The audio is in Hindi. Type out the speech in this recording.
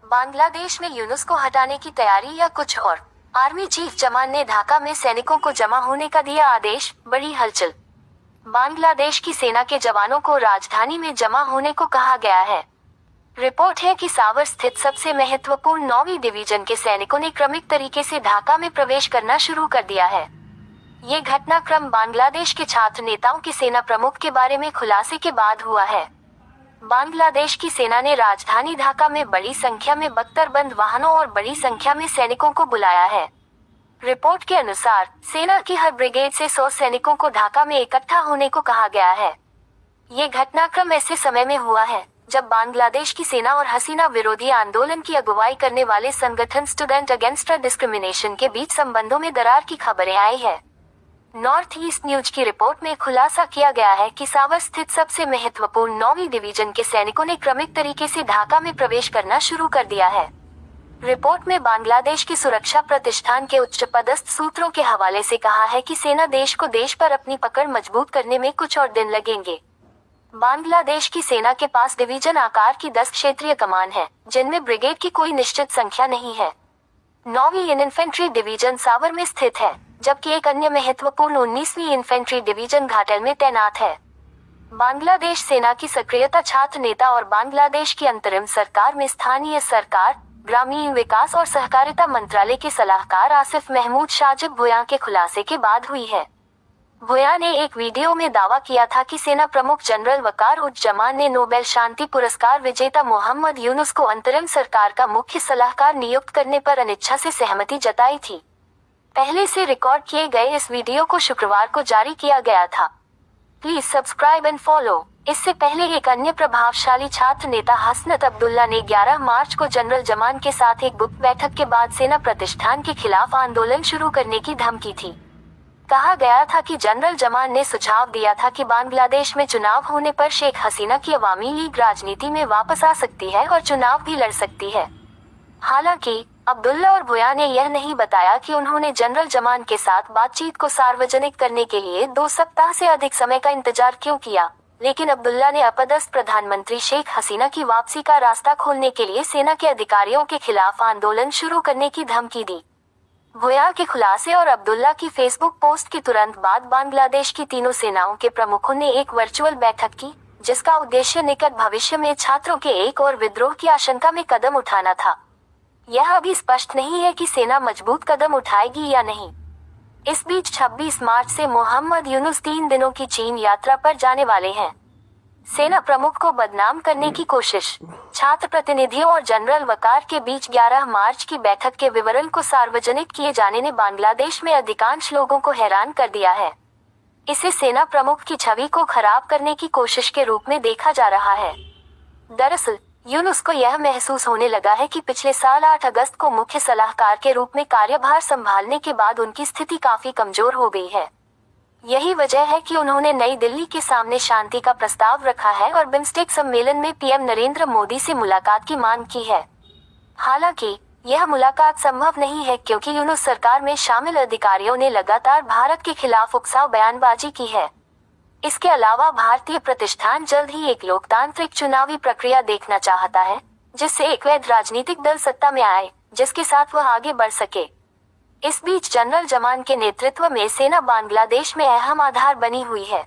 बांग्लादेश में यूनुस को हटाने की तैयारी या कुछ और। आर्मी चीफ जमान ने ढाका में सैनिकों को जमा होने का दिया आदेश, बड़ी हलचल। बांग्लादेश की सेना के जवानों को राजधानी में जमा होने को कहा गया है। रिपोर्ट है कि सावर स्थित सबसे महत्वपूर्ण 9वीं डिवीजन के सैनिकों ने क्रमिक तरीके से ढाका में प्रवेश करना शुरू कर दिया है। ये घटनाक्रम बांग्लादेश के छात्र नेताओं के सेना प्रमुख के बारे में खुलासे के बाद हुआ है। बांग्लादेश की सेना ने राजधानी ढाका में बड़ी संख्या में बख्तरबंद वाहनों और बड़ी संख्या में सैनिकों को बुलाया है। रिपोर्ट के अनुसार सेना की हर ब्रिगेड से 100 सैनिकों को ढाका में इकट्ठा होने को कहा गया है। ये घटनाक्रम ऐसे समय में हुआ है जब बांग्लादेश की सेना और हसीना विरोधी आंदोलन की अगुवाई करने वाले संगठन स्टूडेंट अगेंस्ट डिस्क्रिमिनेशन के बीच संबंधों में दरार की खबरें आई है। नॉर्थ ईस्ट न्यूज की रिपोर्ट में खुलासा किया गया है कि सावर स्थित सबसे महत्वपूर्ण 9वीं डिवीजन के सैनिकों ने क्रमिक तरीके से ढाका में प्रवेश करना शुरू कर दिया है। रिपोर्ट में बांग्लादेश के सुरक्षा प्रतिष्ठान के उच्च पदस्थ सूत्रों के हवाले से कहा है कि सेना देश पर अपनी पकड़ मजबूत करने में कुछ और दिन लगेंगे। बांग्लादेश की सेना के पास डिवीजन आकार की 10 क्षेत्रीय कमान है, जिनमें ब्रिगेड की कोई निश्चित संख्या नहीं है। 9वीं इन्फेंट्री डिवीजन सावर में स्थित है, जबकि एक अन्य महत्वपूर्ण 19वीं इन्फेंट्री डिवीजन घाटल में तैनात है। बांग्लादेश सेना की सक्रियता छात्र नेता और बांग्लादेश की अंतरिम सरकार में स्थानीय सरकार, ग्रामीण विकास और सहकारिता मंत्रालय के सलाहकार आसिफ महमूद शाजिब भुया के खुलासे के बाद हुई है। भुया ने एक वीडियो में दावा किया था कि सेना प्रमुख जनरल वकार उज-जमान ने नोबेल शांति पुरस्कार विजेता मोहम्मद यूनुस को अंतरिम सरकार का मुख्य सलाहकार नियुक्त करने पर अनिच्छा से सहमति जताई थी। पहले से रिकॉर्ड किए गए इस वीडियो को शुक्रवार को जारी किया गया था। Please subscribe and follow. इससे पहले एक अन्य प्रभावशाली छात्र नेता हसनत अब्दुल्ला ने 11 मार्च को जनरल जमान के साथ एक गुप्त बैठक के बाद सेना प्रतिष्ठान के खिलाफ आंदोलन शुरू करने की धमकी थी। कहा गया था कि जनरल जमान ने सुझाव दिया था कि बांग्लादेश में चुनाव होने पर शेख हसीना की अवामी लीग राजनीति में वापस आ सकती है और चुनाव भी लड़ सकती है। हालांकि अब्दुल्ला और भुया ने यह नहीं बताया कि उन्होंने जनरल जमान के साथ बातचीत को सार्वजनिक करने के लिए 2 सप्ताह से अधिक समय का इंतजार क्यों किया, लेकिन अब्दुल्ला ने अपदस्थ प्रधानमंत्री शेख हसीना की वापसी का रास्ता खोलने के लिए सेना के अधिकारियों के खिलाफ आंदोलन शुरू करने की धमकी दी। भुया के खुलासे और अब्दुल्ला की फेसबुक पोस्ट के तुरंत बाद बांग्लादेश की तीनों सेनाओं के प्रमुखों ने एक वर्चुअल बैठक की, जिसका उद्देश्य निकट भविष्य में छात्रों के एक और विद्रोह की आशंका में कदम उठाना था। यह अभी स्पष्ट नहीं है कि सेना मजबूत कदम उठाएगी या नहीं। इस बीच 26 मार्च से मोहम्मद यूनुस 3 दिनों की चीन यात्रा पर जाने वाले हैं। सेना प्रमुख को बदनाम करने की कोशिश। छात्र प्रतिनिधियों और जनरल वकार के बीच 11 मार्च की बैठक के विवरण को सार्वजनिक किए जाने ने बांग्लादेश में अधिकांश लोगों को हैरान कर दिया है। इसे सेना प्रमुख की छवि को खराब करने की कोशिश के रूप में देखा जा रहा है। दरअसल यूनुस को यह महसूस होने लगा है कि पिछले साल 8 अगस्त को मुख्य सलाहकार के रूप में कार्यभार संभालने के बाद उनकी स्थिति काफी कमजोर हो गई है। यही वजह है कि उन्होंने नई दिल्ली के सामने शांति का प्रस्ताव रखा है और बिम्स्टेक सम्मेलन में पीएम नरेंद्र मोदी से मुलाकात की मांग की है। हालांकि यह मुलाकात संभव नहीं है क्योंकि यूनुस सरकार में शामिल अधिकारियों ने लगातार भारत के खिलाफ उकसाव बयानबाजी की है। इसके अलावा भारतीय प्रतिष्ठान जल्द ही एक लोकतांत्रिक चुनावी प्रक्रिया देखना चाहता है, जिससे एक वैध राजनीतिक दल सत्ता में आए, जिसके साथ वह आगे बढ़ सके। इस बीच जनरल जमान के नेतृत्व में सेना बांग्लादेश में अहम आधार बनी हुई है।